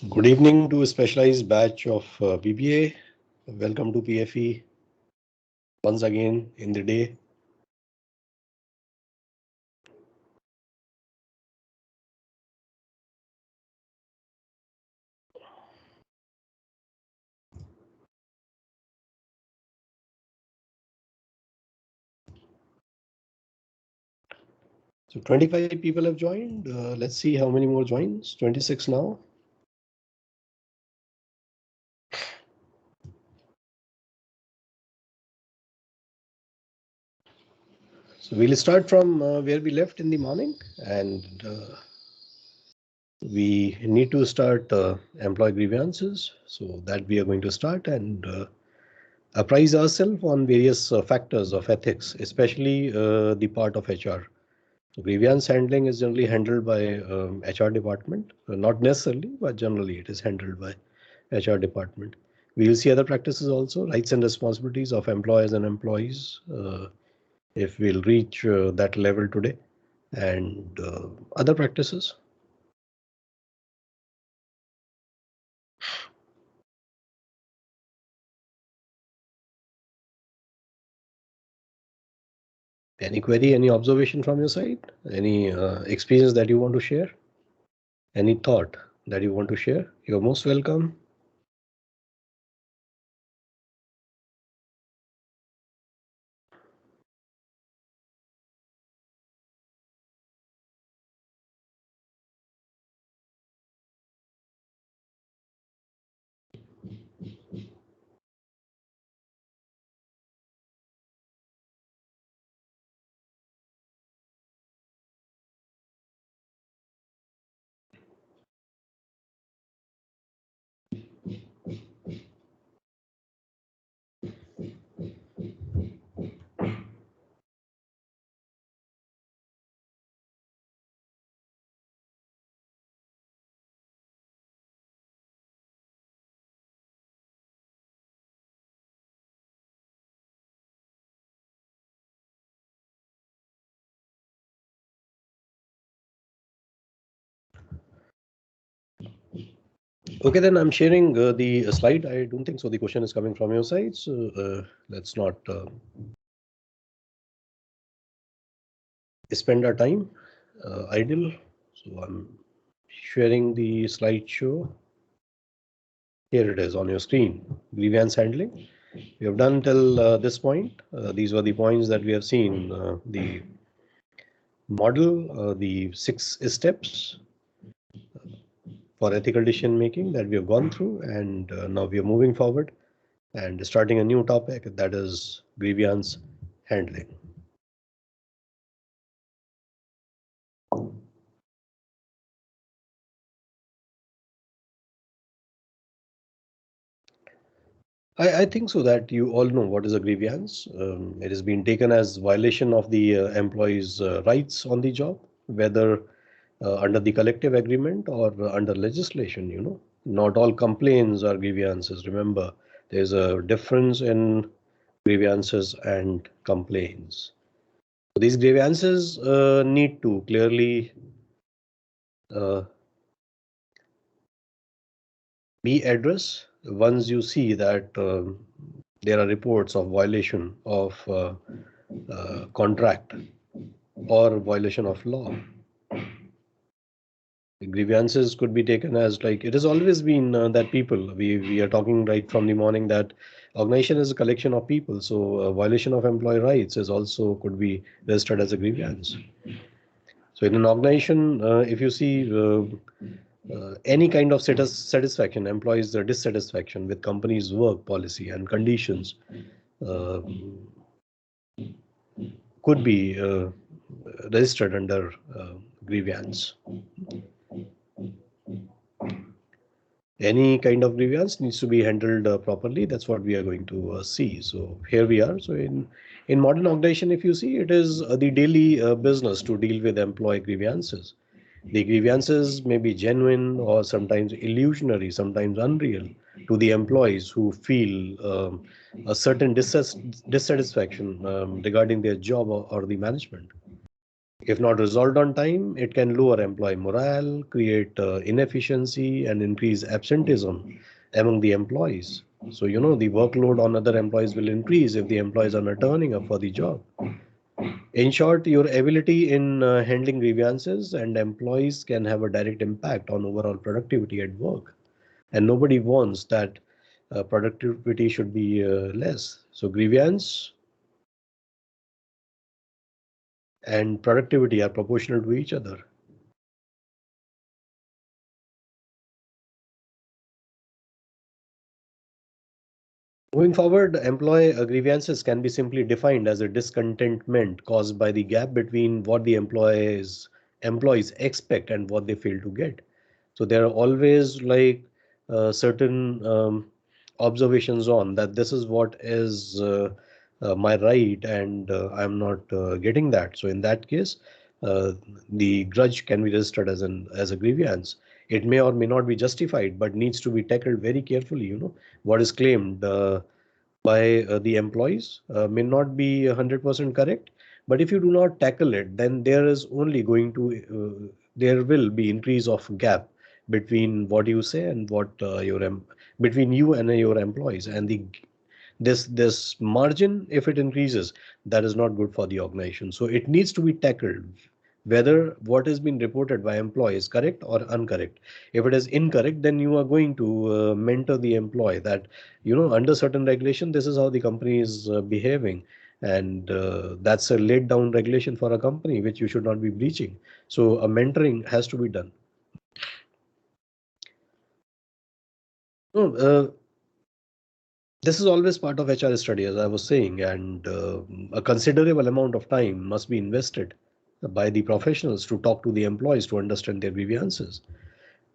Good evening to a specialized batch of BBA. Welcome to PFE once again in the day. So 25 people have joined. Let's see how many more joins. 26 now. So we'll start from where we left in the morning, and we need to start employee grievances. So that we are going to start and apprise ourselves on various factors of ethics, especially the part of HR. So grievance handling is generally handled by HR department, not necessarily, but generally it is handled by HR department. We will see other practices also, rights and responsibilities of employers and employees, if we'll reach that level today, and other practices. Any query, any observation from your side, any experience that you want to share, any thought that you want to share, you're most welcome. Okay, then I'm sharing the slide. I don't think so. The question is coming from your side, so let's not spend our time idle. So I'm sharing the slideshow. Here it is on your screen. Grievance handling. We have done till this point. These were the points that we have seen. The model, the 6 steps for ethical decision making that we have gone through, and now we are moving forward and starting a new topic, that is grievance handling. I think so that you all know what is a grievance. It has been taken as violation of the employee's rights on the job, whether under the collective agreement or under legislation. Not all complaints are grievances. Remember, there's a difference in grievances and complaints. So these grievances need to clearly uh, be addressed once you see that there are reports of violation of contract or violation of law. Grievances could be taken as like it has always been that people we are talking right from the morning that organization is a collection of people, so violation of employee rights is also could be registered as a grievance. So in an organization, if you see any kind of satisfaction, employees dissatisfaction with company's work policy and conditions uh, could be registered under grievance. Any kind of grievance needs to be handled properly. That's what we are going to see. So here we are. So in modern organization, if you see, it is the daily business to deal with employee grievances. The grievances may be genuine or sometimes illusionary, sometimes unreal to the employees who feel a certain dissatisfaction regarding their job or the management. If not resolved on time, it can lower employee morale, create inefficiency, and increase absenteeism among the employees. So, the workload on other employees will increase if the employees are not turning up for the job. In short, your ability in handling grievances and employees can have a direct impact on overall productivity at work. And nobody wants that productivity should be less. So grievance and productivity are proportional to each other. Moving forward, employee grievances can be simply defined as a discontentment caused by the gap between what the employees expect and what they fail to get. So there are always like certain observations on that this is what is my right and I'm not getting that. So in that case, uh, the grudge can be registered as a grievance. It may or may not be justified, but needs to be tackled very carefully. What is claimed by the employees may not be 100% correct, but if you do not tackle it, then there will be increase of gap between what you say and what between you and your employees, and this margin, if it increases, that is not good for the organization. So it needs to be tackled, whether what has been reported by employee is correct or incorrect. If it is incorrect, then you are going to mentor the employee that under certain regulation this is how the company is behaving, and that's a laid down regulation for a company which you should not be breaching. So a mentoring has to be done. No, this is always part of HR study, as I was saying, and a considerable amount of time must be invested by the professionals to talk to the employees to understand their grievances.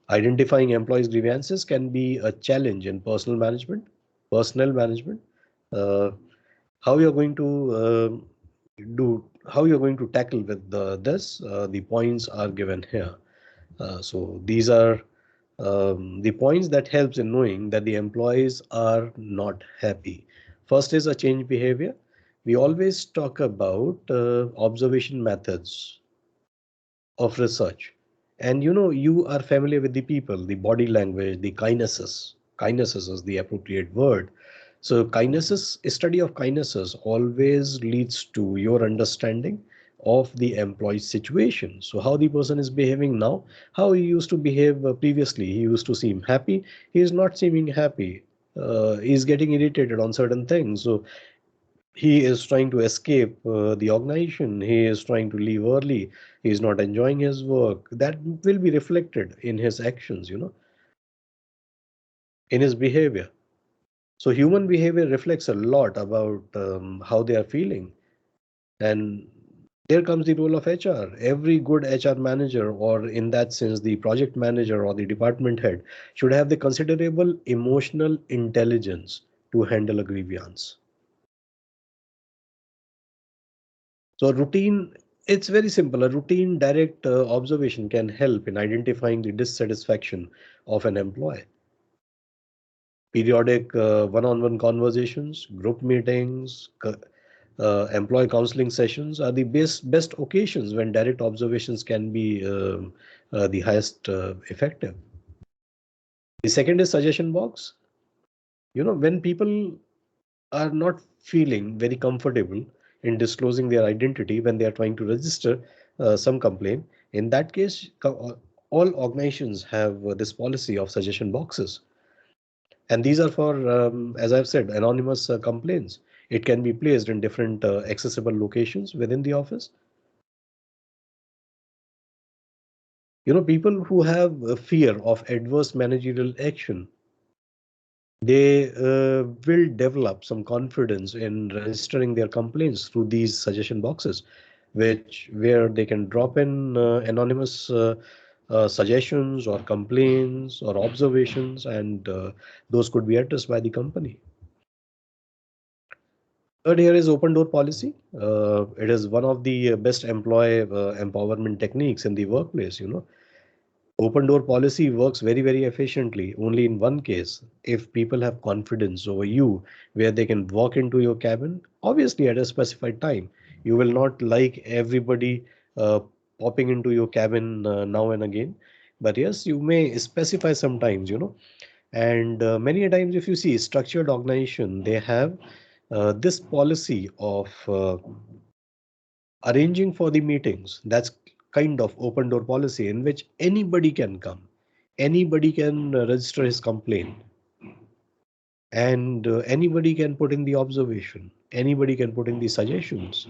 Identifying employees' grievances can be a challenge in personnel management. Uh, how you're going to how you're going to tackle with this, the points are given here. So these are the points that helps in knowing that the employees are not happy. First is a change behavior. We always talk about observation methods of research. And you are familiar with the people, the body language, the kinesis. Kinesis is the appropriate word. So kinesis, study of kinesis always leads to your understanding of the employee's situation. So how the person is behaving now, how he used to behave previously. He used to seem happy. He is not seeming happy. He's getting irritated on certain things. So he is trying to escape the organization. He is trying to leave early. He is not enjoying his work. That will be reflected in his actions, in his behavior. So human behavior reflects a lot about how they are feeling. And there comes the role of HR. Every good HR manager, or in that sense, the project manager or the department head, should have the considerable emotional intelligence to handle a grievance. So a routine, it's very simple. A routine direct observation can help in identifying the dissatisfaction of an employee. Periodic one-on-one conversations, group meetings, employee counseling sessions are the best occasions when direct observations can be the highest effective. The second is suggestion box. When people are not feeling very comfortable in disclosing their identity when they are trying to register some complaint. In that case, all organizations have this policy of suggestion boxes. And these are for, as I've said, anonymous complaints. It can be placed in different accessible locations within the office. People who have a fear of adverse managerial action, they will develop some confidence in registering their complaints through these suggestion boxes, where they can drop in anonymous suggestions or complaints or observations, and those could be addressed by the company. Third here is open door policy. It is one of the best employee empowerment techniques in the workplace. Open door policy works very, very efficiently only in one case: if people have confidence over you, where they can walk into your cabin, obviously at a specified time. You will not like everybody uh, popping into your cabin now and again. But yes, you may specify sometimes, and many a times if you see structured organization, they have this policy of arranging for the meetings. That's kind of open door policy in which anybody can come, anybody can register his complaint, and anybody can put in the observation, anybody can put in the suggestions,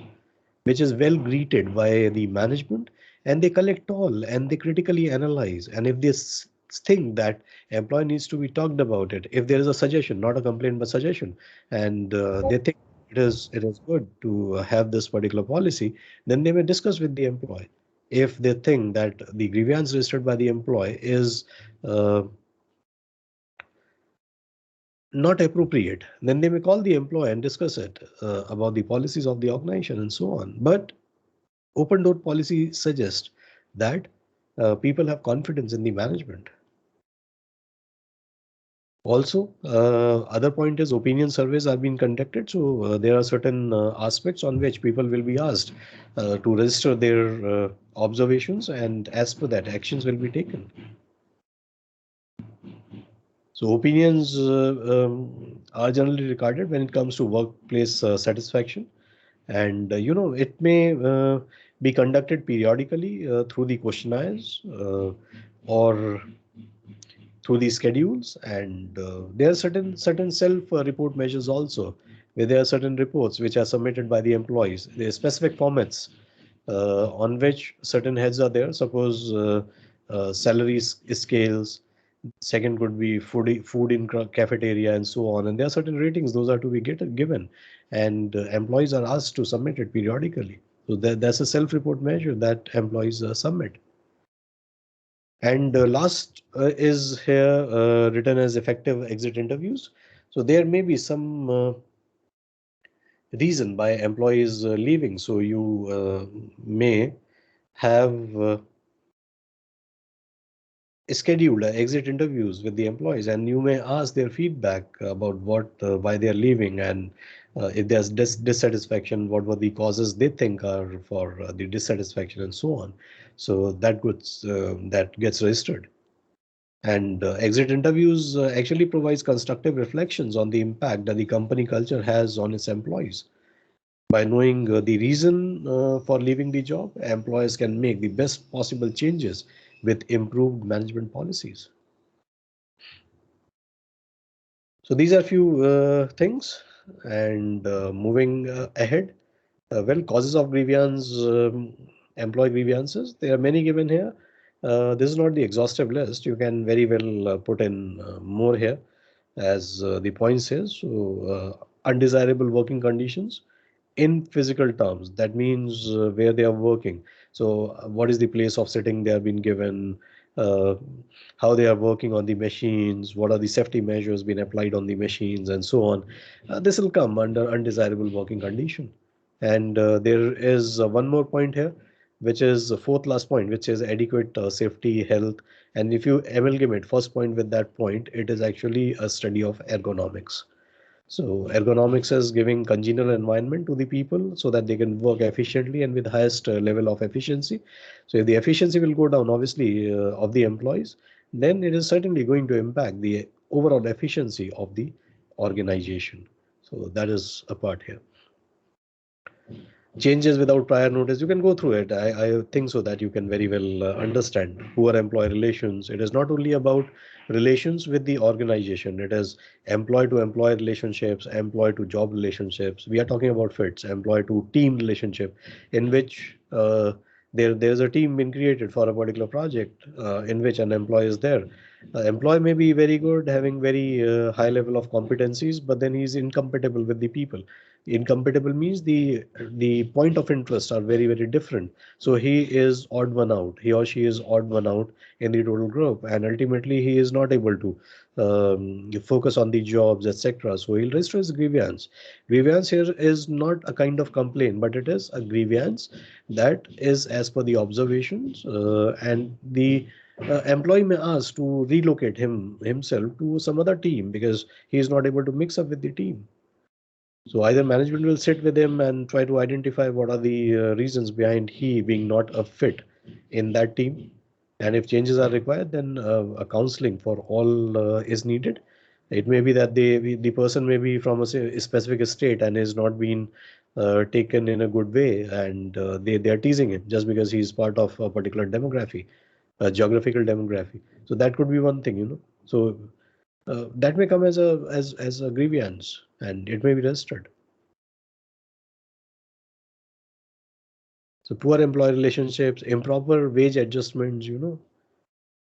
which is well greeted by the management, and they collect all and they critically analyze. And if this think that employee needs to be talked about it, if there is a suggestion, not a complaint but suggestion, and they think it is good to have this particular policy, then they may discuss with the employee. If they think that the grievance registered by the employee is uh, not appropriate, then they may call the employee and discuss it about the policies of the organization and so on. But open door policy suggests that people have confidence in the management. Also, other point is opinion surveys are being conducted. So there are certain aspects on which people will be asked to register their observations, and as per that, actions will be taken. So opinions are generally regarded when it comes to workplace satisfaction, and it may be conducted periodically through the questionnaires or through the schedules, and there are certain self report measures also, where there are certain reports which are submitted by the employees. There are specific formats on which certain heads are there. Suppose salary scales. Second could be food in cafeteria and so on. And there are certain ratings; those are to be given, and employees are asked to submit it periodically. So that's a self-report measure that employees submit. And last is here written as effective exit interviews. So there may be some reason by employees leaving. So you may have scheduled exit interviews with the employees, and you may ask their feedback about what why they are leaving, and if there's dissatisfaction, what were the causes they think are for the dissatisfaction and so on. So that gets registered. And exit interviews actually provides constructive reflections on the impact that the company culture has on its employees. By knowing the reason for leaving the job, employers can make the best possible changes with improved management policies. So these are few things. And moving ahead, well, causes of grievance, employee grievances, there are many given here. This is not the exhaustive list. You can very well put in more here, as the point says. So, undesirable working conditions in physical terms. That means where they are working. So, what is the place of sitting they have been given? Uh, how they are working on the machines? What are the safety measures being applied on the machines, and so on? This will come under undesirable working condition. And there is one more point here, which is the fourth last point, which is adequate safety, health. And if you amalgamate first point with that point, it is actually a study of ergonomics. So ergonomics is giving congenial environment to the people so that they can work efficiently and with highest level of efficiency. So if the efficiency will go down, obviously, of the employees, then it is certainly going to impact the overall efficiency of the organization. So that is a part here. Changes without prior notice, you can go through it. I think so that you can very well understand poor employee relations. It is not only about relations with the organization, it is employee to employee relationships, employee to job relationships. We are talking about fits, employee to team relationship, in which there's a team being created for a particular project in which an employee is there. Employee may be very good, having very high level of competencies, but then he's incompatible with the people. Incompatible means the point of interest are very different. So he is odd one out. He or she is odd one out in the total group, and ultimately he is not able to focus on the jobs, etc. So he'll register his grievance. Grievance here is not a kind of complaint, but it is a grievance that is as per the observations, and the employee may ask to relocate himself to some other team because he is not able to mix up with the team. So either management will sit with him and try to identify what are the reasons behind he being not a fit in that team. And if changes are required, then a counseling for all is needed. It may be that the person may be from a specific state and is not being taken in a good way, and they are teasing him just because he's part of a particular demography, a geographical demography. So that could be one thing, you know. So that may come as a grievance, and it may be registered. So poor employee relationships, improper wage adjustments, you know,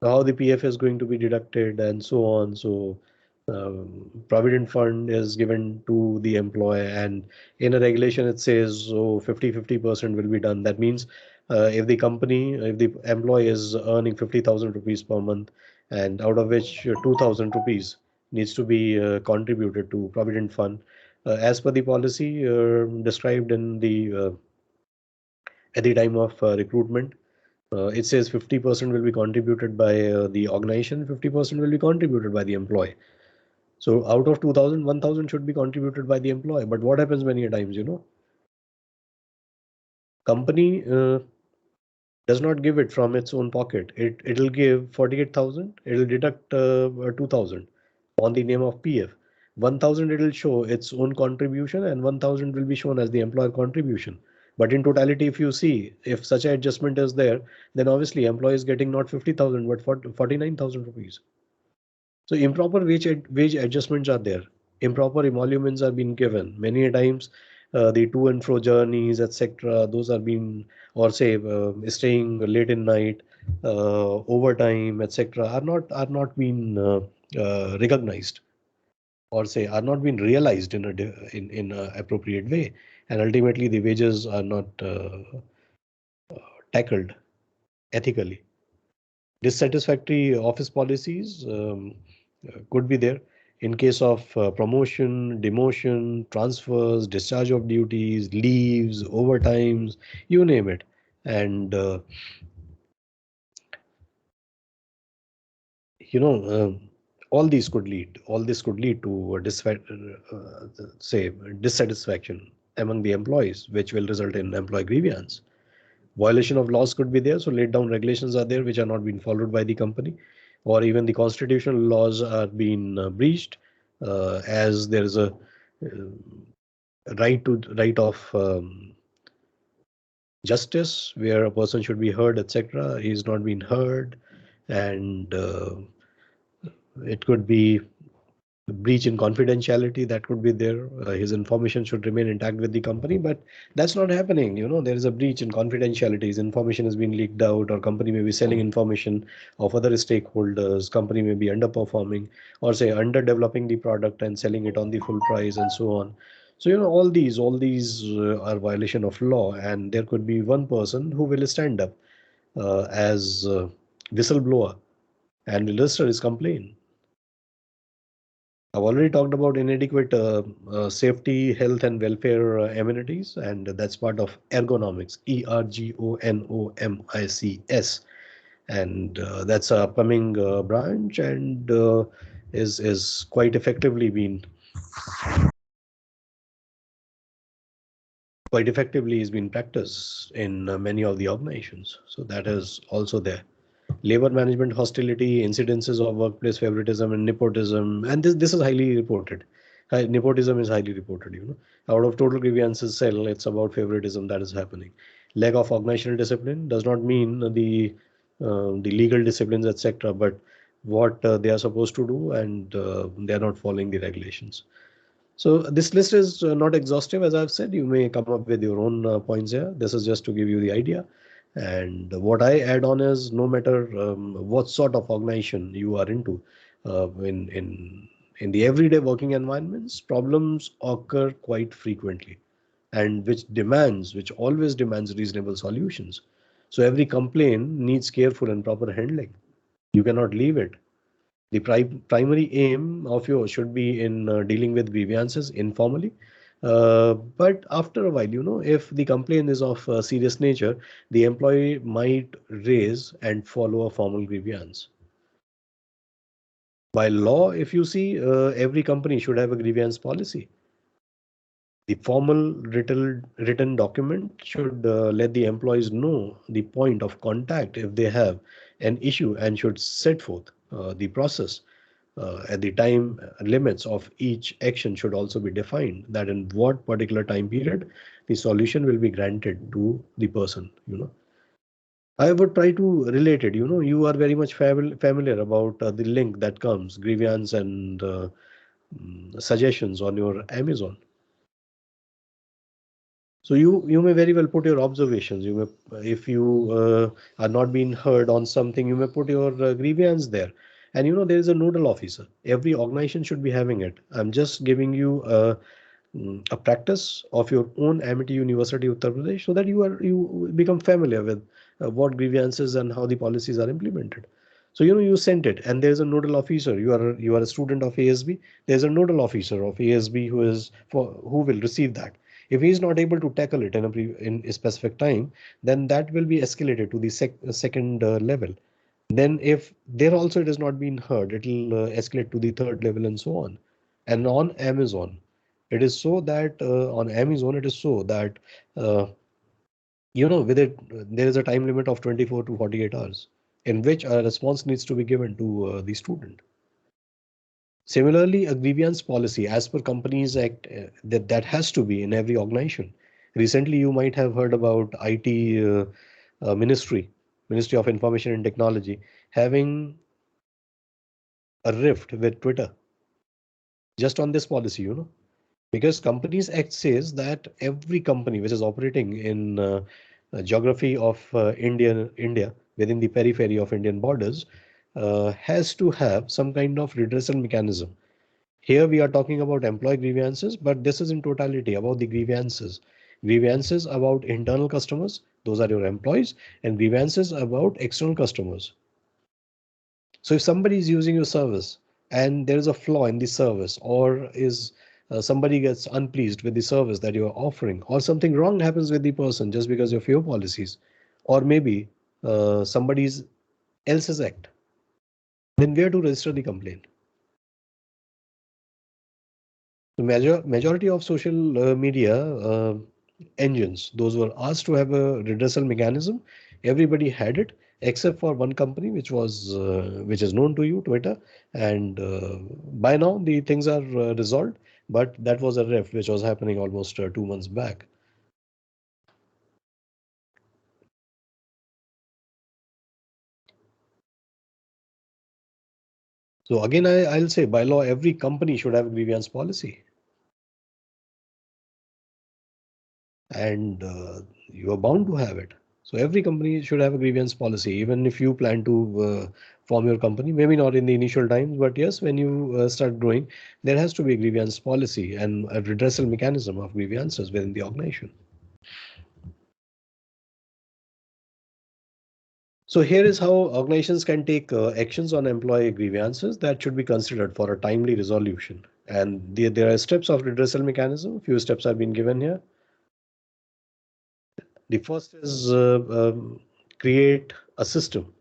how the PF is going to be deducted and so on. So provident fund is given to the employer, and in a regulation it says so 50% will be done. That means if the employee is earning 50,000 rupees per month, and out of which 2,000 rupees needs to be contributed to provident fund, as per the policy described in the at the time of recruitment. It says 50% will be contributed by the organization, 50% will be contributed by the employee. So out of 2,000, 1,000 should be contributed by the employee. But what happens many a times, you know, company does not give it from its own pocket. It'll give 48,000. It'll deduct 2,000 on the name of PF. 1,000 it'll show its own contribution, and 1,000 will be shown as the employer contribution. But in totality, if you see, if such an adjustment is there, then obviously employee is getting not 50,000 but 49,000 rupees. So improper wage adjustments are there. Improper emoluments are being given. Many a times, the to and fro journeys, etc. Those are being, or say, staying late in night, overtime, etc. Are not being recognized, or say are not being realized in a appropriate way, and ultimately the wages are not tackled ethically. Dissatisfactory office policies could be there in case of promotion, demotion, transfers, discharge of duties, leaves, overtimes, you name it. And you know, all this could lead to say dissatisfaction among the employees, which will result in employee grievance. Violation of laws could be there, so laid down regulations are there which are not being followed by the company, or even the constitutional laws are being breached, as there is a right of justice where a person should be heard, etc. He is not being heard, and it could be breach in confidentiality that could be there. His information should remain intact with the company, but that's not happening. You know, there is a breach in confidentiality. His information is being leaked out, or company may be selling information of other stakeholders. Company may be underperforming, or say underdeveloping the product and selling it on the full price and so on. So, you know, all these are violation of law, and there could be one person who will stand up as whistleblower and will register his complaint. I've already talked about inadequate safety, health, and welfare amenities, and that's part of ergonomics, ERGONOMICS, and that's a upcoming branch, and is quite effectively is being practiced in many of the organizations. So that is also there. Labor management hostility, incidences of workplace favoritism and nepotism, and this is highly reported. Nepotism is highly reported. You know, out of total grievances cell, it's about favoritism that is happening. Lack of organizational discipline does not mean the legal disciplines, etc., but what they are supposed to do, and they are not following the regulations. So this list is not exhaustive, as I've said. You may come up with your own points here. This is just to give you the idea. And what I add on is no matter what sort of organization you are into, in the everyday working environments, problems occur quite frequently, and which always demands reasonable solutions. So every complaint needs careful and proper handling. You cannot leave it. The primary aim of yours should be in dealing with grievances informally. But after a while, you know, if the complaint is of serious nature, the employee might raise and follow a formal grievance. By law, if you see, every company should have a grievance policy. The formal written document should let the employees know the point of contact if they have an issue and should set forth the process. At the time limits of each action should also be defined, that in what particular time period the solution will be granted to the person. I would try to relate it. You are very much familiar about the link that comes, grievance and suggestions on your Amazon. So you may very well put your observations. You may, if you are not being heard on something, you may put your grievance there. And there is a nodal officer. Every organization should be having it. I'm just giving you a practice of your own Amity University Uttar Pradesh, so that you become familiar with what grievances and how the policies are implemented. So you sent it, and there is a nodal officer. You are a student of ASB. There is a nodal officer of ASB who will receive that. If he is not able to tackle it in a specific time, then that will be escalated to the second level. Then if there also it has not been heard, it will escalate to the third level and so on. And on Amazon, it is so that uh, with it there is a time limit of 24 to 48 hours in which a response needs to be given to the student. Similarly, a grievance policy as per Companies Act, that has to be in every organization. Recently, you might have heard about IT Ministry of Information and Technology, having a rift with Twitter just on this policy. Because Companies Act says that every company which is operating in geography of India within the periphery of Indian borders has to have some kind of redressal mechanism. Here we are talking about employee grievances, but this is in totality about the grievances. Grievances about internal customers, those are your employees, and grievances about external customers. So if somebody is using your service and there is a flaw in the service, or is somebody gets unpleased with the service that you are offering, or something wrong happens with the person just because of your policies, or maybe somebody else's act, then where to register the complaint? The majority of social media engines, those were asked to have a redressal mechanism. Everybody had it except for one company, which is known to you, Twitter. And by now the things are resolved. But that was a rift which was happening almost 2 months back. So again, I'll say by law, every company should have a grievance policy. And you are bound to have it. So every company should have a grievance policy, even if you plan to form your company, maybe not in the initial times, but yes, when you start growing, there has to be a grievance policy and a redressal mechanism of grievances within the organization. So here is how organizations can take actions on employee grievances that should be considered for a timely resolution. And there are steps of redressal mechanism. Few steps have been given here. The first is create a system.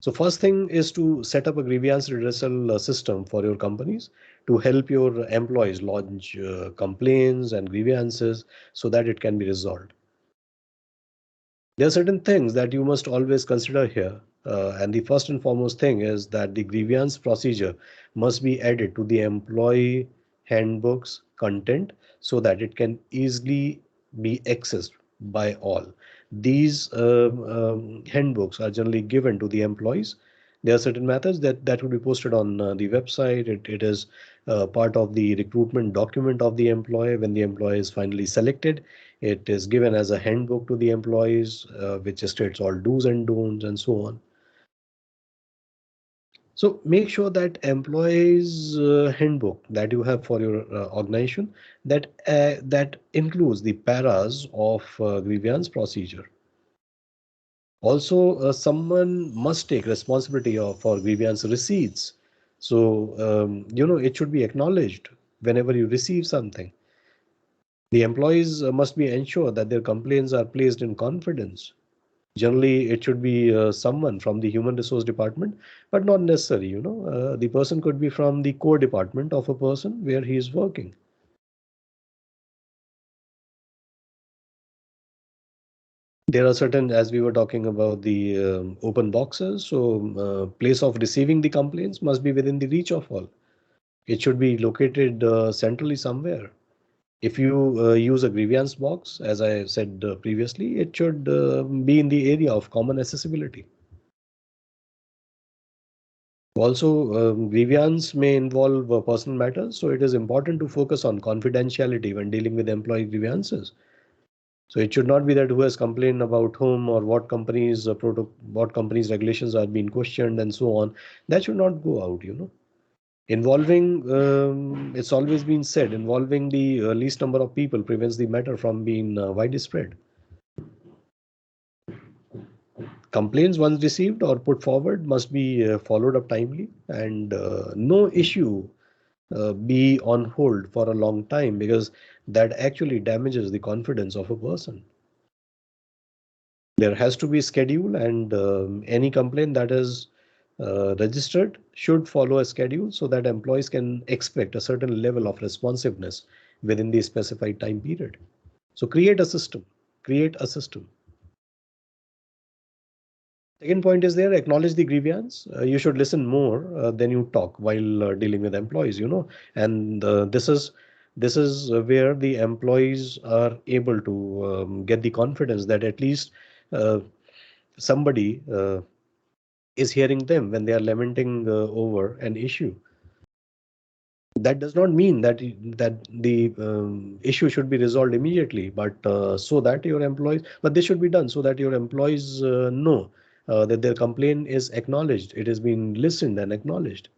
So first thing is to set up a grievance redressal system for your companies to help your employees lodge complaints and grievances so that it can be resolved. There are certain things that you must always consider here. And the first and foremost thing is that the grievance procedure must be added to the employee handbook's content so that it can easily be accessed by all. These handbooks are generally given to the employees. There are certain methods that will be posted on the website. It is part of the recruitment document of the employee when the employee is finally selected. It is given as a handbook to the employees, which states all do's and don'ts and so on. So make sure that employees handbook that you have for your organization that includes the paras of grievance procedure. Also, someone must take responsibility for grievance receipts. So it should be acknowledged whenever you receive something. The employees must be ensured that their complaints are placed in confidence. Generally, it should be someone from the human resource department, but not necessary. The person could be from the core department of a person where he is working. There are certain, as we were talking about the open boxes, so place of receiving the complaints must be within the reach of all. It should be located centrally somewhere. If you use a grievance box, as I said previously, it should be in the area of common accessibility. Also, grievance may involve personal matters, so it is important to focus on confidentiality when dealing with employee grievances. So it should not be that who has complained about whom or what companies what companies regulations are being questioned and so on. That should not go out. Involving it's always been said involving the least number of people prevents the matter from being widespread. Complaints once received or put forward must be followed up timely, and no issue be on hold for a long time, because that actually damages the confidence of a person. There has to be schedule, and any complaint that is registered should follow a schedule so that employees can expect a certain level of responsiveness within the specified time period. So create a system. Create a system. Second point is there, acknowledge the grievance. You should listen more than you talk while dealing with employees. And this is where the employees are able to get the confidence that at least uh, somebody is hearing them when they are lamenting over an issue. That does not mean that the issue should be resolved immediately, but so that your employees, but this should be done so that your employees know that their complaint is acknowledged, it has been listened and acknowledged.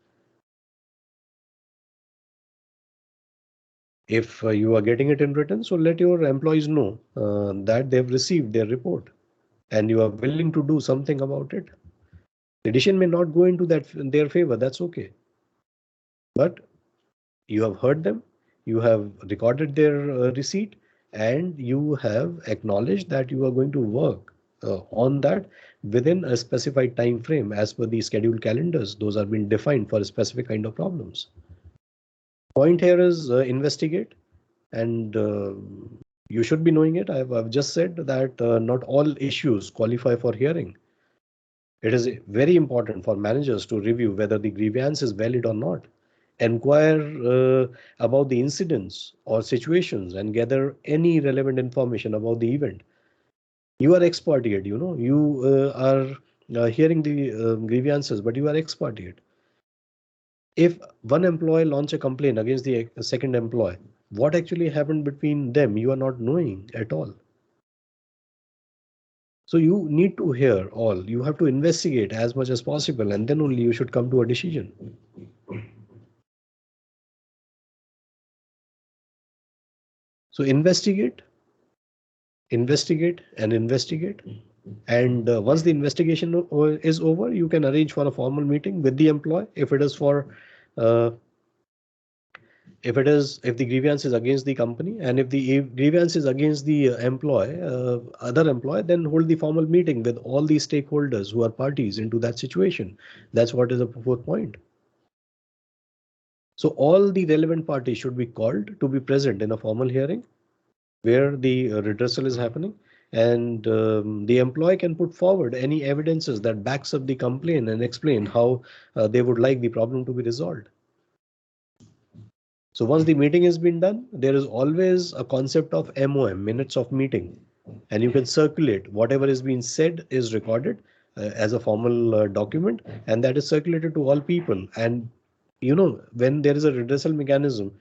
If you are getting it in written, so let your employees know that they've received their report and you are willing to do something about it. The decision may not go into that in their favor, that's okay. But you have heard them, you have recorded their receipt, and you have acknowledged that you are going to work on that within a specified time frame as per the scheduled calendars. Those are being defined for a specific kind of problems. Point here is investigate, and you should be knowing it. I've just said that not all issues qualify for hearing. It is very important for managers to review whether the grievance is valid or not, inquire about the incidents or situations, and gather any relevant information about the event. You are expert yet, you are hearing the grievances, but you are expert yet. If one employee launch a complaint against the second employee, what actually happened between them, you are not knowing at all. So you need to hear all. You have to investigate as much as possible, and then only you should come to a decision. So investigate and investigate. And once the investigation is over, you can arrange for a formal meeting with the employee. Uh, if the grievance is against the company, and if the grievance is against the other employee, then hold the formal meeting with all the stakeholders who are parties into that situation. That's what is the fourth point. So all the relevant parties should be called to be present in a formal hearing where the redressal is happening, and the employee can put forward any evidences that backs up the complaint and explain how they would like the problem to be resolved. So once the meeting has been done, there is always a concept of MOM, minutes of meeting, and you can circulate whatever is being said is recorded as a formal document, and that is circulated to all people. And when there is a redressal mechanism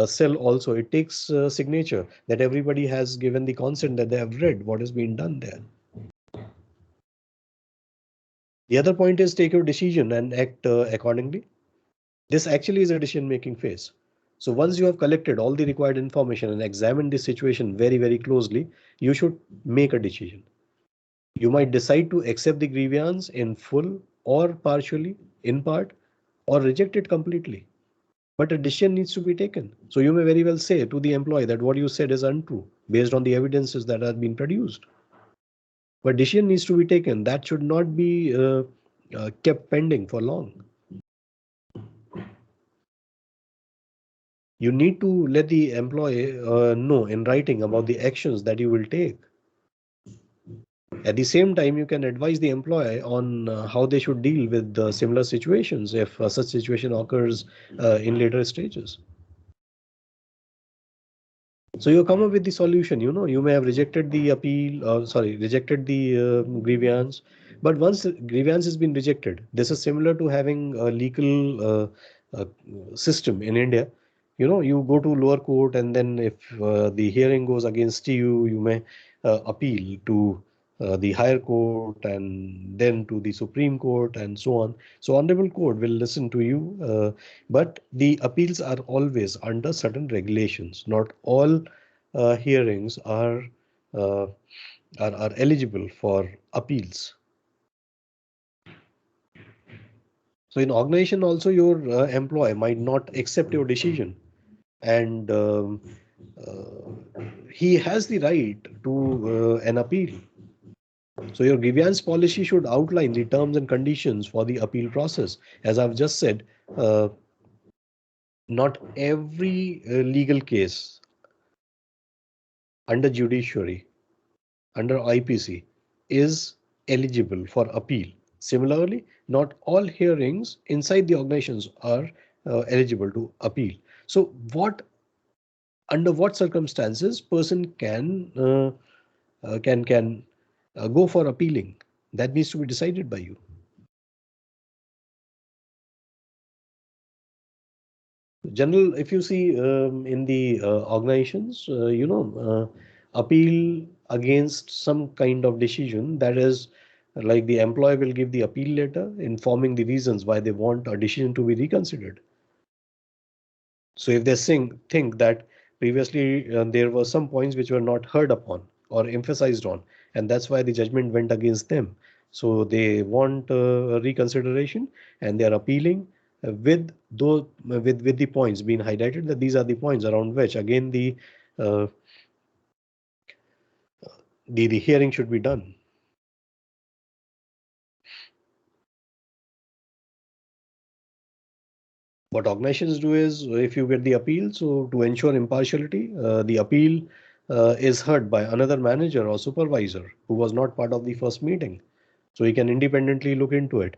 cell also, it takes signature that everybody has given the consent that they have read what is being done there. The other point is take your decision and act accordingly. This actually is a decision making phase. So once you have collected all the required information and examined the situation very, very closely, you should make a decision. You might decide to accept the grievance in full or partially, in part, or reject it completely. But a decision needs to be taken. So you may very well say to the employee that what you said is untrue based on the evidences that have been produced. But decision needs to be taken. That should not be kept pending for long. You need to let the employee know in writing about the actions that you will take. At the same time, you can advise the employee on how they should deal with similar situations if such situation occurs in later stages. So you come up with the solution. You may have rejected the appeal, rejected the grievance. But once the grievance has been rejected, this is similar to having a legal uh, system in India. You go to lower court, and then if the hearing goes against you, you may appeal to the higher court and then to the Supreme Court and so on. So Honorable Court will listen to you, but the appeals are always under certain regulations. Not all hearings uh, are eligible for appeals. So in organization also, your employee might not accept your decision, and he has the right to an appeal. So your grievance policy should outline the terms and conditions for the appeal process. As I've just said, uh, not every legal case under judiciary, under IPC, is eligible for appeal. Similarly, not all hearings inside the organizations are eligible to appeal. So under what circumstances person can go for appealing, that needs to be decided by you. General, if you see in the organizations, appeal against some kind of decision, that is like the employee will give the appeal letter informing the reasons why they want a decision to be reconsidered. So if they think that previously there were some points which were not heard upon or emphasized on, and that's why the judgment went against them. So they want a reconsideration, and they are appealing with the points being highlighted, that these are the points around which again uh, the hearing should be done. What organizations do is, if you get the appeal, so to ensure impartiality, the appeal is heard by another manager or supervisor who was not part of the first meeting. So he can independently look into it.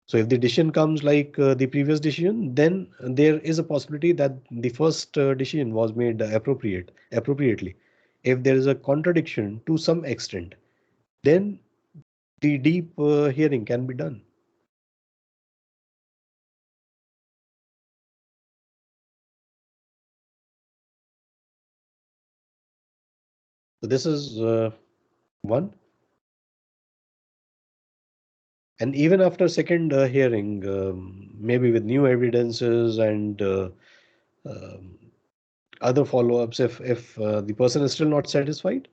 So if the decision comes like the previous decision, then there is a possibility that the first decision was made appropriately. If there is a contradiction to some extent, then the deep hearing can be done. So this is one. And even after second hearing, maybe with new evidences and um, other follow-ups, if the person is still not satisfied,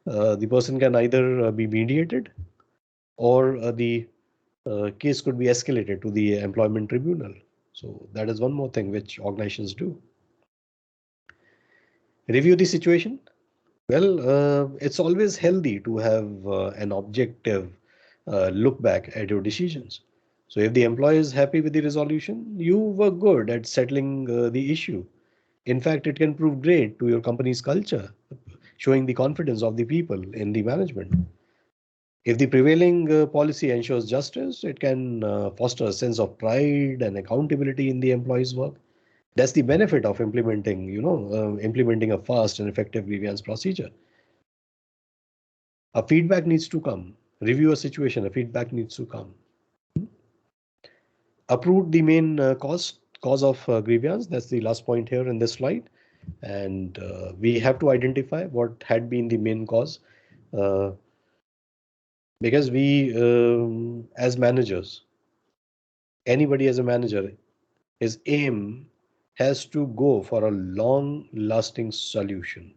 the person can either be mediated, or the case could be escalated to the employment tribunal. So that is one more thing which organizations do. Review the situation. Well, it's always healthy to have an objective look back at your decisions. So if the employee is happy with the resolution, you were good at settling the issue. In fact, it can prove great to your company's culture, showing the confidence of the people in the management. If the prevailing policy ensures justice, it can foster a sense of pride and accountability in the employee's work. That's the benefit of implementing a fast and effective grievance procedure. A feedback needs to come. Review a situation, a feedback needs to come. Uproot the main cause of grievance. That's the last point here in this slide. And we have to identify what had been the main cause. Uh, because we, as managers, anybody as a manager, his aim has to go for a long lasting solution.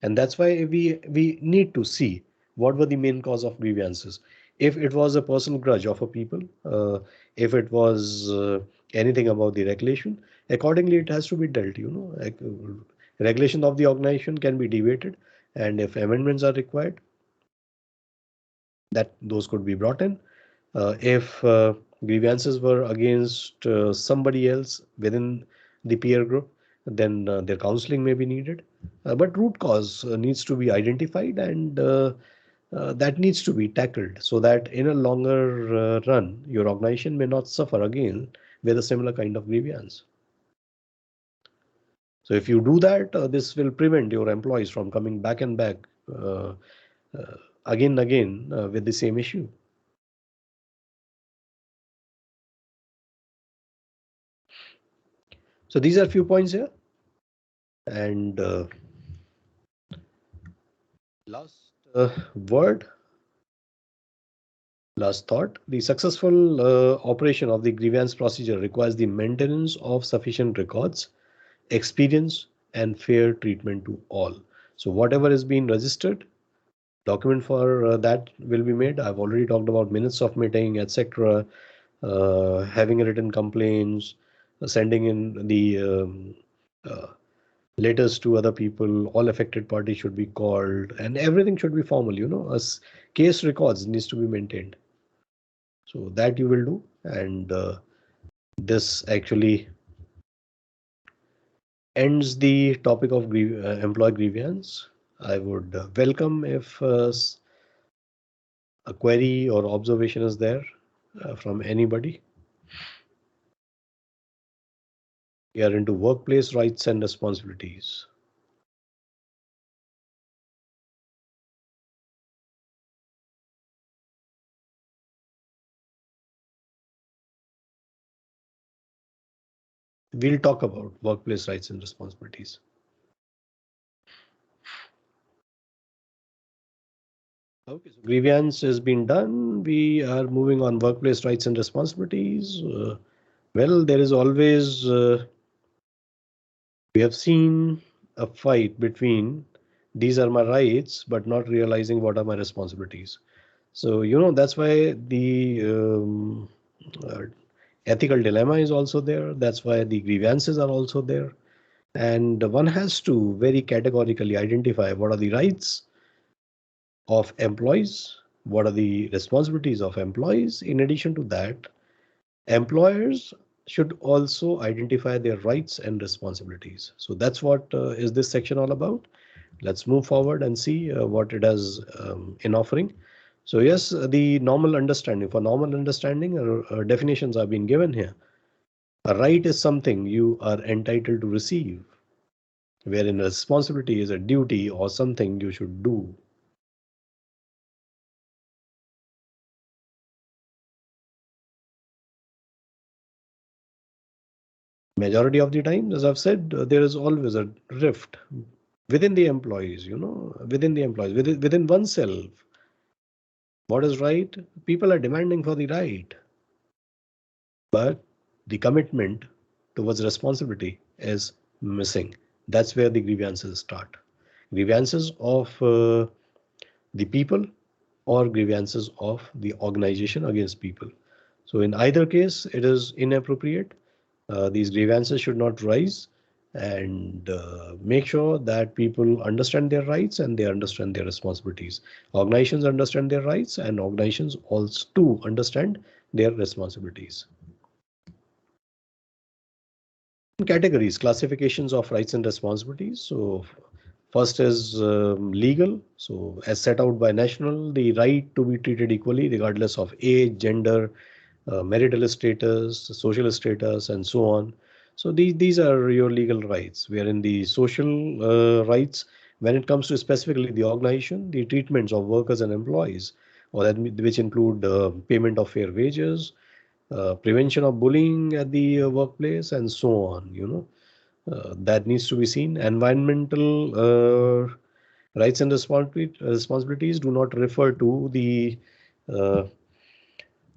And that's why we need to see what were the main cause of grievances. If it was a personal grudge of a people, if it was anything about the regulation, accordingly it has to be dealt. Regulation of the organization can be debated, and if amendments are required, that those could be brought in. If grievances were against somebody else within the peer group, then their counseling may be needed. But root cause needs to be identified, and that needs to be tackled so that in a longer run, your organization may not suffer again with a similar kind of grievance. So if you do that, this will prevent your employees from coming back and back uh, again and again with the same issue. So these are few points here. And last word, last thought, the successful operation of the grievance procedure requires the maintenance of sufficient records, experience, and fair treatment to all. So whatever is being registered, document for that will be made. I've already talked about minutes of meeting, etc., having written complaints, sending in the uh, letters to other people. All affected parties should be called, and everything should be formal. As case records needs to be maintained. So that you will do, and this actually ends the topic of employee grievance. I would welcome if a query or observation is there from anybody. We are into workplace rights and responsibilities. We'll talk about workplace rights and responsibilities. Okay, so grievance has been done. We are moving on workplace rights and responsibilities. Well, there is always, we have seen a fight between these are my rights, but not realizing what are my responsibilities. So, that's why the uh, ethical dilemma is also there. That's why the grievances are also there. And one has to very categorically identify what are the rights of employees, what are the responsibilities of employees. In addition to that, employers should also identify their rights and responsibilities. So that's what is this section all about. Let's move forward and see what it has in offering. So yes, the normal understanding, for normal understanding, definitions are being given here. A right is something you are entitled to receive, wherein a responsibility is a duty or something you should do. Majority of the time, as I've said, there is always a rift within the employees, within oneself. What is right? People are demanding for the right, but the commitment towards responsibility is missing. That's where the grievances start. Grievances of the people or grievances of the organization against people. So in either case, it is inappropriate. These grievances should not rise, and make sure that people understand their rights and they understand their responsibilities. Organizations understand their rights, and organizations also too understand their responsibilities. Categories, classifications of rights and responsibilities. So first is legal. So as set out by national, the right to be treated equally regardless of age, gender, marital status, social status, and so on. So these are your legal rights. Wherein the social rights, when it comes to specifically the organization, the treatments of workers and employees, or that which include payment of fair wages, prevention of bullying at the workplace, and so on. That needs to be seen. Environmental rights and responsibilities do not refer to uh,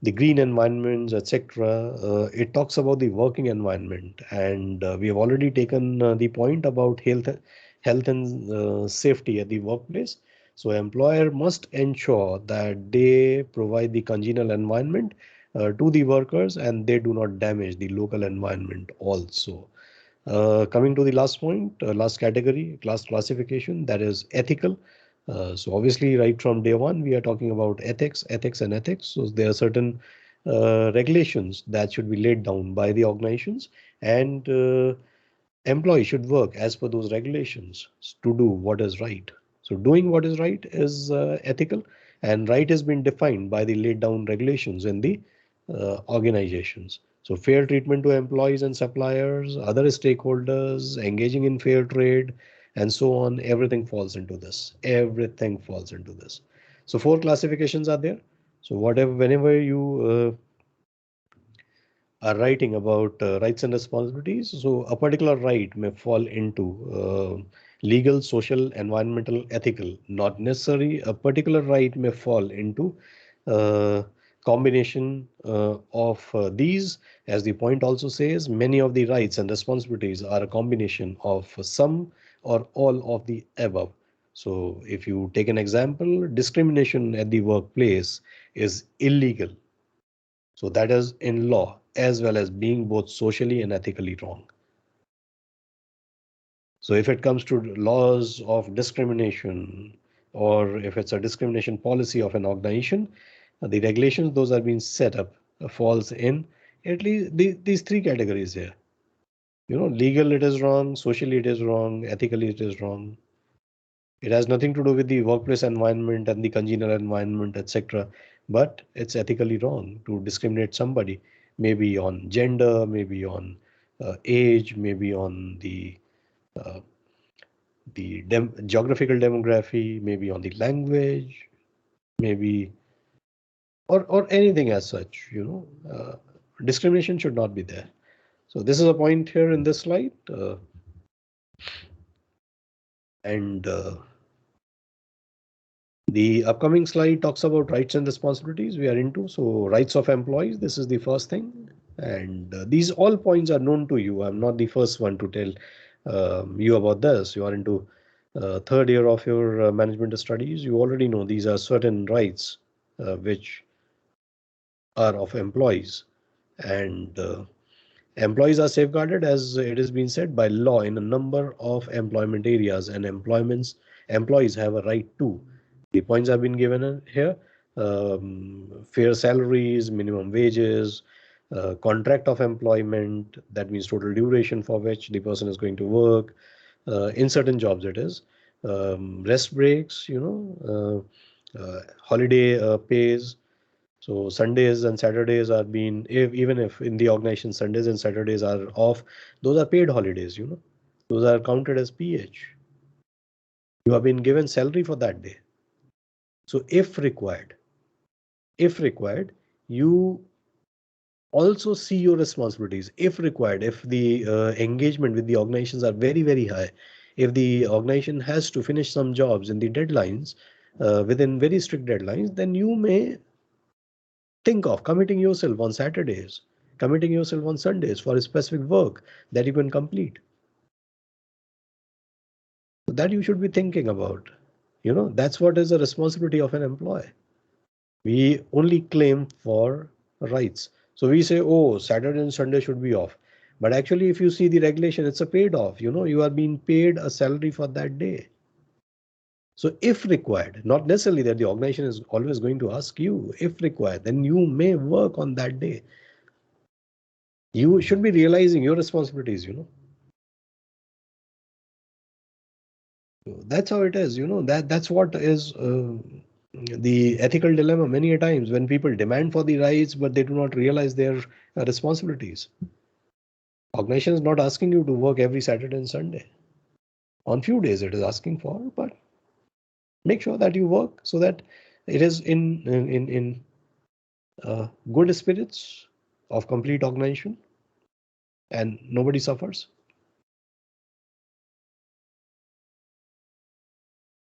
the green environments, etc. It talks about the working environment, and we have already taken the point about health and safety at the workplace. So employer must ensure that they provide the congenial environment to the workers, and they do not damage the local environment also. Coming to the last point, last category, class classification, that is ethical. So obviously, right from day one, we are talking about ethics, and ethics. So there are certain regulations that should be laid down by the organizations, and employee should work as per those regulations to do what is right. So doing what is right is ethical, and right has been defined by the laid down regulations in the organizations. So fair treatment to employees and suppliers, other stakeholders, engaging in fair trade, and so on. Everything falls into this. Everything falls into this. So four classifications are there. So whenever you are writing about rights and responsibilities. So a particular right may fall into legal, social, environmental, ethical. Not necessary. A particular right may fall into combination of these. As the point also says, many of the rights and responsibilities are a combination of some or all of the above. So if you take an example, discrimination at the workplace is illegal, so that is in law, as well as being both socially and ethically wrong. So if it comes to laws of discrimination, or if it's a discrimination policy of an organization, the regulations those are being set up falls in at least these three categories here. Legal it is wrong, socially it is wrong, ethically it is wrong. It has nothing to do with the workplace environment and the congenial environment, etc. But it's ethically wrong to discriminate somebody, maybe on gender, maybe on age, maybe on uh, the geographical demography, maybe on the language, maybe or anything as such. Discrimination should not be there. So this is a point here in this slide, and the upcoming slide talks about rights and responsibilities we are into. So rights of employees, this is the first thing. And these all points are known to you. I'm not the first one to tell you about this. You are into third year of your management studies. You already know these are certain rights which are of employees. And employees are safeguarded, as it has been said, by law in a number of employment areas, and employees have a right to. The points have been given here. Fair salaries, minimum wages, contract of employment, that means total duration for which the person is going to work. In certain jobs, it is. Rest breaks, holiday pays. So Sundays and Saturdays are being, even if in the organization Sundays and Saturdays are off, those are paid holidays. Those are counted as PH. You have been given salary for that day. So if required, you also see your responsibilities. If required, if the engagement with the organizations are very, very high, if the organization has to finish some jobs in the deadlines, within very strict deadlines, then you may think of committing yourself on Saturdays, committing yourself on Sundays for a specific work that you can complete. So that you should be thinking about. That's what is the responsibility of an employee. We only claim for rights. So we say, oh, Saturday and Sunday should be off. But actually, if you see the regulation, it's a paid off. You are being paid a salary for that day. So if required, not necessarily that the organization is always going to ask you, if required, then you may work on that day. You should be realizing your responsibilities. That's how it is. That's what is the ethical dilemma many a times, when people demand for the rights, but they do not realize their responsibilities. Organization is not asking you to work every Saturday and Sunday. On few days it is asking for, but make sure that you work so that it is in good spirits of complete organization and nobody suffers.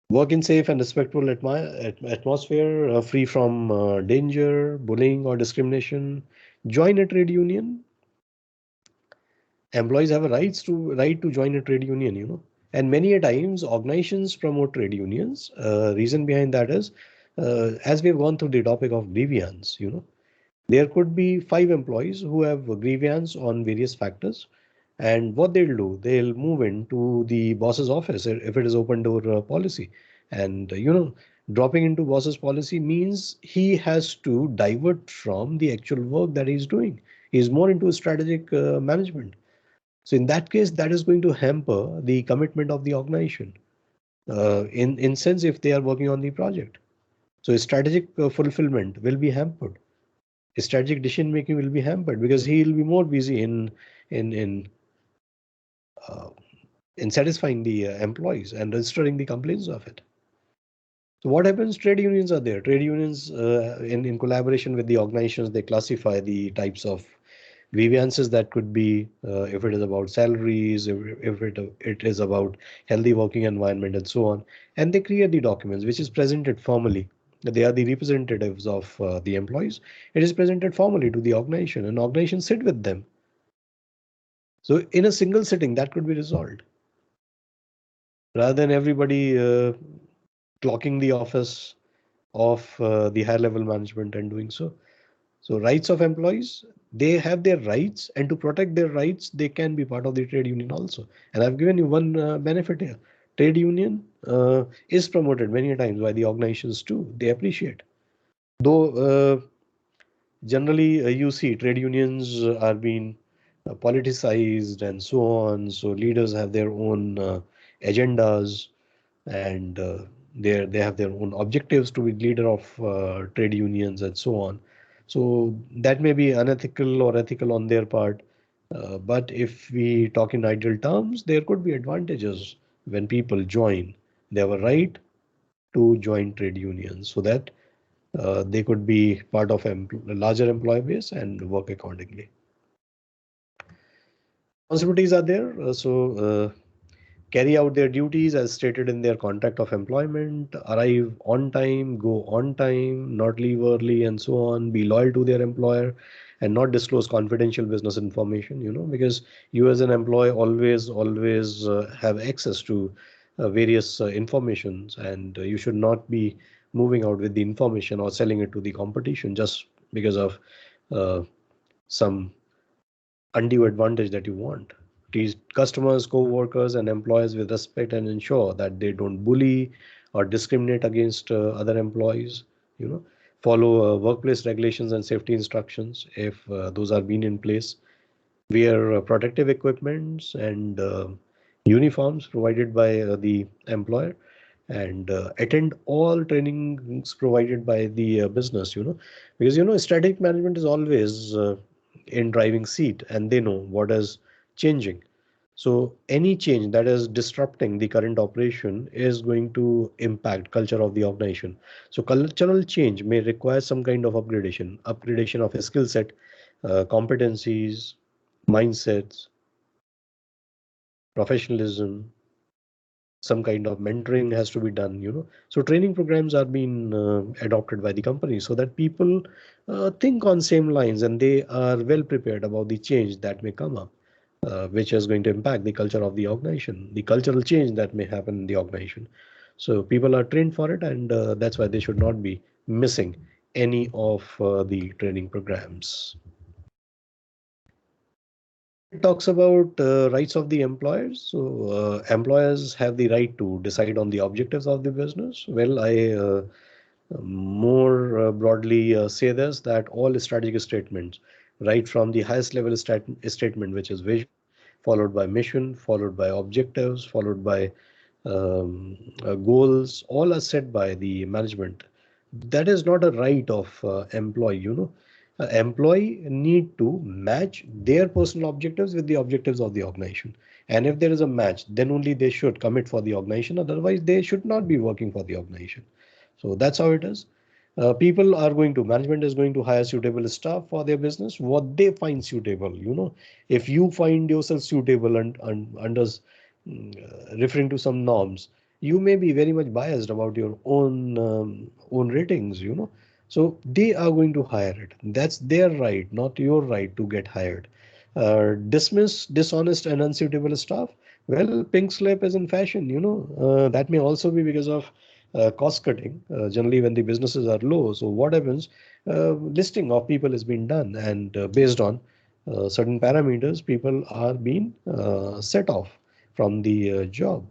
Work in safe and respectful atmosphere, free from danger, bullying, or discrimination. Join a trade union. Employees have a right to join a trade union. And many a times organizations promote trade unions. Reason behind that is, as we've gone through the topic of grievance. There could be 5 employees who have grievance on various factors, and what they'll do, they'll move into the boss's office if it is open door policy. And dropping into boss's policy means he has to divert from the actual work that he's doing. He's more into strategic management. So in that case, that is going to hamper the commitment of the organization. In sense, if they are working on the project, so strategic fulfillment will be hampered. Strategic decision making will be hampered because he will be more busy in in uh, in satisfying the employees and registering the complaints of it. So what happens? Trade unions are there. Trade unions, in collaboration with the organizations, they classify the types of grievances that could be, if it is about salaries, if it is about healthy working environment and so on. And they create the documents, which is presented formally. They are the representatives of the employees. It is presented formally to the organization, and organization sit with them. So in a single sitting, that could be resolved rather than everybody clocking the office of the higher level management and doing so. So rights of employees, they have their rights, and to protect their rights, they can be part of the trade union also. And I've given you one benefit here. Trade union is promoted many times by the organizations too. They appreciate. Though generally you see trade unions are being politicized and so on. So leaders have their own agendas, and they have their own objectives to be leader of trade unions and so on. So that may be unethical or ethical on their part. But if we talk in ideal terms, there could be advantages when people join. They have a right to join trade unions so that they could be part of a larger employee base and work accordingly. Responsibilities are there. Carry out their duties as stated in their contract of employment, arrive on time, go on time, not leave early, and so on, be loyal to their employer, and not disclose confidential business information, because you as an employee always have access to various informations, and you should not be moving out with the information or selling it to the competition just because of uh, some undue advantage that you want. Treat customers, co-workers, and employees with respect and ensure that they don't bully or discriminate against other employees. You know, follow workplace regulations and safety instructions if those are being in place. Wear protective equipments and uniforms provided by the employer, and attend all trainings provided by the business, because strategic management is always in driving seat, and they know what is changing. So any change that is disrupting the current operation is going to impact culture of the organization. So cultural change may require some kind of upgradation of a skill set, competencies, mindsets, professionalism. Some kind of mentoring has to be done. So training programs are being adopted by the company so that people think on same lines, and they are well prepared about the change that may come up, which is going to impact the culture of the organization, the cultural change that may happen in the organization. So people are trained for it, and that's why they should not be missing any of the training programs. It talks about rights of the employers. So employers have the right to decide on the objectives of the business. Well, I more broadly say this, that all strategic statements, right from the highest level statement, which is vision, followed by mission, followed by objectives, followed by goals, all are set by the management. That is not a right of employee. Employee need to match their personal objectives with the objectives of the organization. And if there is a match, then only they should commit for the organization. Otherwise, they should not be working for the organization. So that's how it is. Management is going to hire suitable staff for their business, what they find suitable. If you find yourself suitable and under referring to some norms, you may be very much biased about your own ratings. So they are going to hire it. That's their right, not your right to get hired. Dismiss dishonest and unsuitable staff. Well, pink slip is in fashion. That may also be because of cost cutting. Generally, when the businesses are low, so what happens? Listing of people is being done, and based on certain parameters, people are being set off from the job.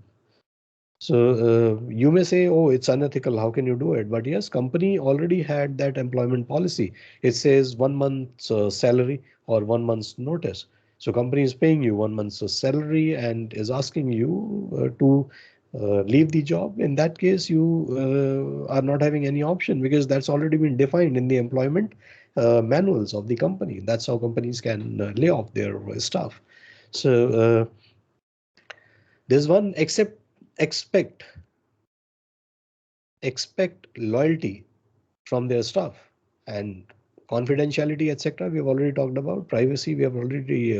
So you may say, oh, it's unethical. How can you do it? But yes, company already had that employment policy. It says 1 month's salary or 1 month's notice. So company is paying you 1 month's salary and is asking you to leave the job. In that case, you are not having any option because that's already been defined in the employment manuals of the company. That's how companies can lay off their staff. So there's one expect expect loyalty from their staff, and confidentiality, etc. We have already talked about. Privacy, we have already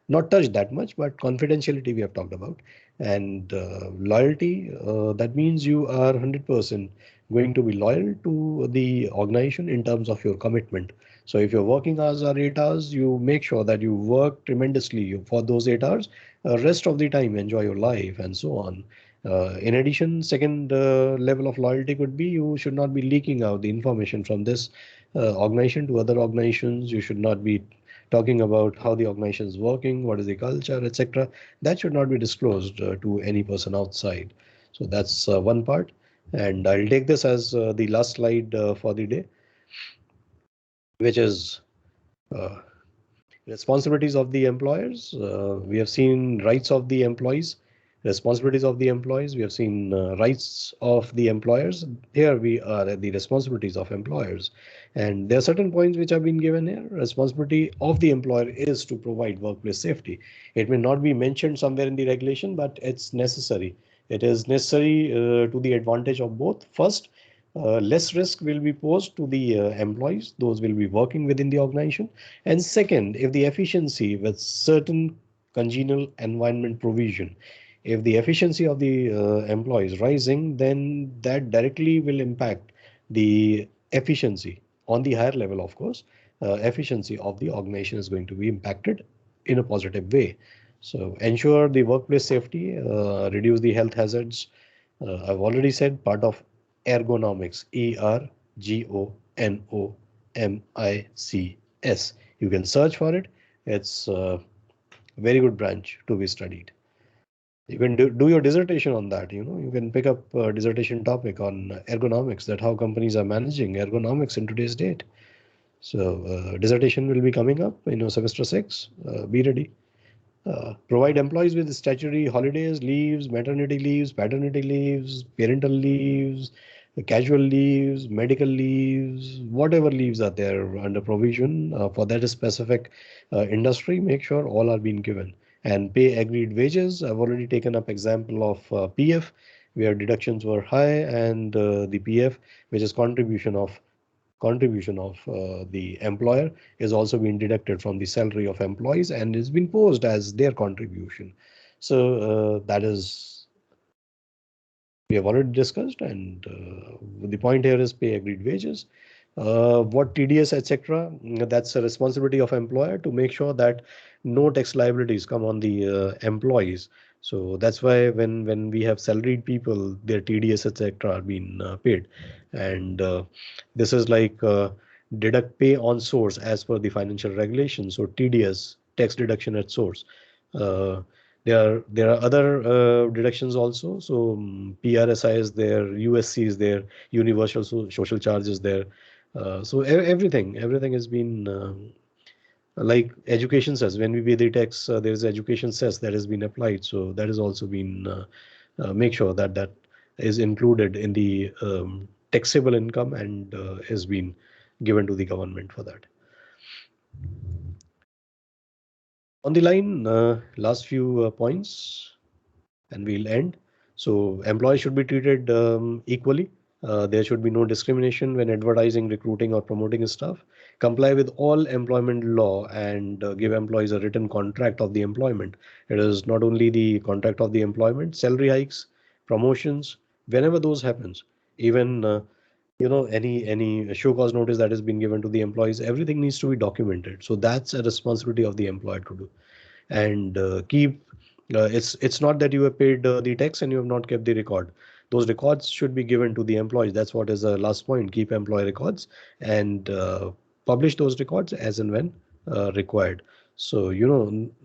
not touched that much, but confidentiality we have talked about. And loyalty, that means you are 100% going to be loyal to the organization in terms of your commitment. So if your working hours are 8 hours, you make sure that you work tremendously for those 8 hours. Rest of the time, enjoy your life and so on. In addition, second level of loyalty could be you should not be leaking out the information from this organization to other organizations. You should not be talking about how the organization is working, what is the culture, etc. That should not be disclosed to any person outside. So that's one part. And I'll take this as the last slide for the day, which is uh, responsibilities of the employers. We have seen rights of the employees, responsibilities of the employees. We have seen rights of the employers. Here we are at the responsibilities of employers. And there are certain points which have been given here. Responsibility of the employer is to provide workplace safety. It may not be mentioned somewhere in the regulation, but it's necessary. It is necessary to the advantage of both. First, less risk will be posed to the employees, those will be working within the organization. And second, if the efficiency with certain congenial environment provision, if the efficiency of the employees rising, then that directly will impact the efficiency on the higher level, of course. Efficiency of the organization is going to be impacted in a positive way. So ensure the workplace safety, reduce the health hazards. I've already said part of ergonomics, ERGONOMICS. You can search for it. It's a very good branch to be studied. You can do your dissertation on that. You can pick up a dissertation topic on ergonomics, that how companies are managing ergonomics in today's date. So dissertation will be coming up in semester 6. Be ready. Provide employees with statutory holidays, leaves, maternity leaves, paternity leaves, parental leaves, casual leaves, medical leaves, whatever leaves are there under provision for that specific industry. Make sure all are being given. And pay agreed wages. I've already taken up example of PF, where deductions were high, and the PF, which is contribution of the employer, is also being deducted from the salary of employees and is being posed as their contribution. So that is, we have already discussed, and the point here is pay agreed wages. What TDS, etc., that's a responsibility of employer to make sure that no tax liabilities come on the employees. So that's why when we have salaried people, their TDS, etc., are being paid. And this is like deduct pay on source as per the financial regulations. So TDS, tax deduction at source. Uh, there are other deductions also. So PRSI is there, USC is there, universal social charge is there. So everything has been like education cess. When we pay the tax, there is education cess that has been applied. So that has also been make sure that that is included in the taxable income and has been given to the government for that. On the line, last few points, and we'll end. So employees should be treated equally. There should be no discrimination when advertising, recruiting, or promoting staff. Comply with all employment law and give employees a written contract of the employment. It is not only the contract of the employment, salary hikes, promotions, whenever those happens, even any show cause notice that has been given to the employees, everything needs to be documented. So that's a responsibility of the employer to do. And keep it's not that you have paid the tax and you have not kept the record. Those records should be given to the employees. That's what is the last point. Keep employee records and publish those records as and when required. So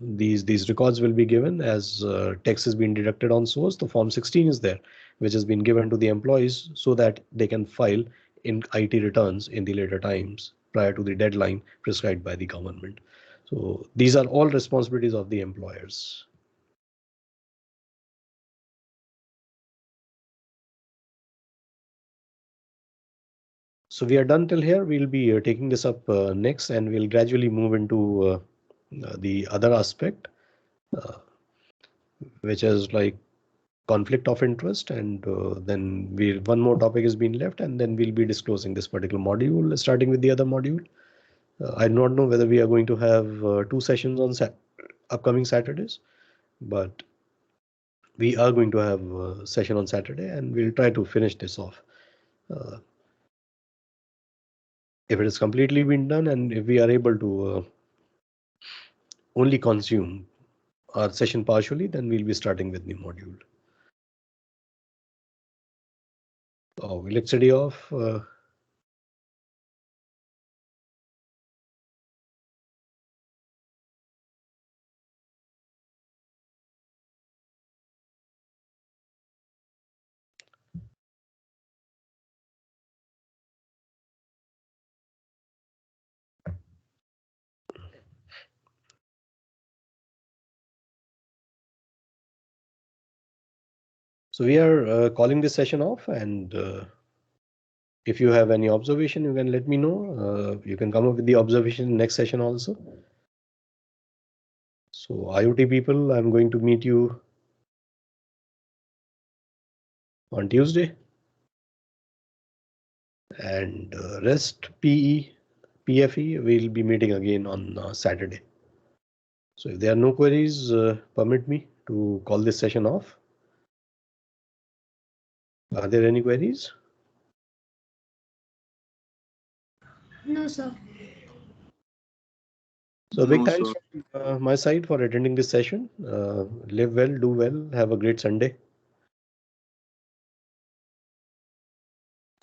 these records will be given as tax has been deducted on source. The form 16 is there, which has been given to the employees so that they can file in IT returns in the later times prior to the deadline prescribed by the government. So these are all responsibilities of the employers. So we are done till here. We'll be taking this up next, and we'll gradually move into the other aspect, which is like conflict of interest. And then one more topic has been left, and then we'll be disclosing this particular module, starting with the other module. I do not know whether we are going to have 2 sessions on upcoming Saturdays, but we are going to have a session on Saturday, and we'll try to finish this off. If it is completely been done, and if we are able to only consume our session partially, then we'll be starting with the module. Oh, electricity off. So we are calling this session off, and if you have any observation, you can let me know. You can come up with the observation next session also. So IoT people, I'm going to meet you on Tuesday, and rest PE, PFE, we'll be meeting again on Saturday. So if there are no queries, permit me to call this session off. Are there any queries? No, sir. So big thanks from my side for attending this session. Live well, do well, have a great Sunday.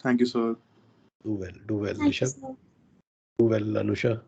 Thank you, sir. Do well, Thank you, Rishabh. sir. Do well, Anusha.